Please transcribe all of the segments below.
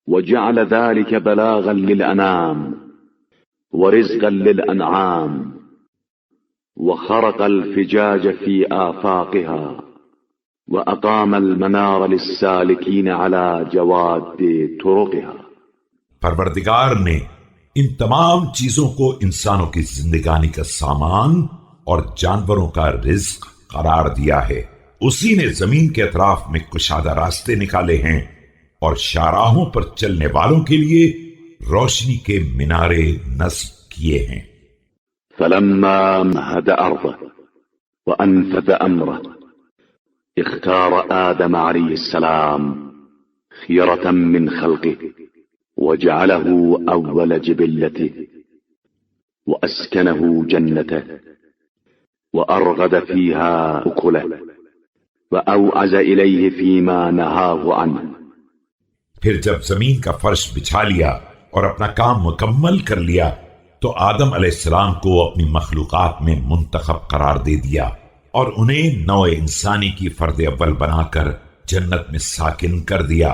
وجعل ذلك بلاغا للأنام ورزقا للأنعام وخرق الفجاج في آفاقها وأقام المنار للسالكين على جواد طرقها۔ پروردگار نے ان تمام چیزوں کو انسانوں کی زندگانی کا سامان اور جانوروں کا رزق قرار دیا ہے۔ اسی نے زمین کے اطراف میں کشادہ راستے نکالے ہیں اور شاہراہوں پر چلنے والوں کے لیے روشنی کے مینارے نصب کیے ہیں۔ فلما مهد أرضه وأنفذ أمره اختار آدم عليه السلام خيرة من خلقه وجعله أول جبلته وأسكنه جنته وأرغد فيها أكله وأوعز إليه فيما نهاه عنه۔ پھر جب زمین کا فرش بچھا لیا اور اپنا کام مکمل کر لیا تو آدم علیہ السلام کو اپنی مخلوقات میں منتخب قرار دے دیا اور انہیں نوع انسانی کی فرد اول بنا کر جنت میں ساکن کر دیا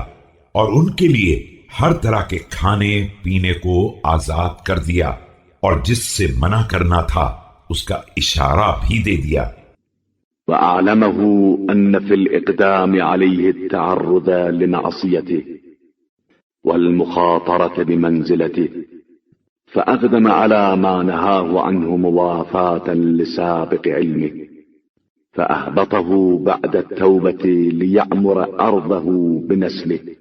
اور ان کے لیے ہر طرح کے کھانے پینے کو آزاد کر دیا اور جس سے منع کرنا تھا اس کا اشارہ بھی دے دیا۔ وأعلمه أن في الإقدام عليه التعرض لمعصيته والمخاطرة بمنزلته فأقدم على ما نهاه عنه موافاة لسابق علمه فأهبطه بعد التوبة ليعمر أرضه بنسله۔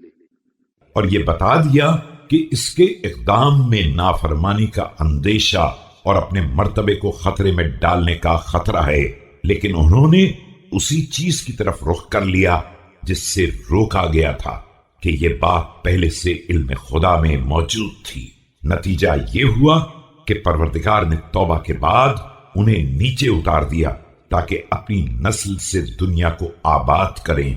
اور یہ بتا دیا کہ اس کے اقدام میں نافرمانی کا اندیشہ اور اپنے مرتبے کو خطرے میں ڈالنے کا خطرہ ہے، لیکن انہوں نے اسی چیز کی طرف رخ کر لیا جس سے روکا گیا تھا کہ یہ بات پہلے سے علم خدا میں موجود تھی۔ نتیجہ یہ ہوا کہ پروردگار نے توبہ کے بعد انہیں نیچے اتار دیا تاکہ اپنی نسل سے دنیا کو آباد کریں۔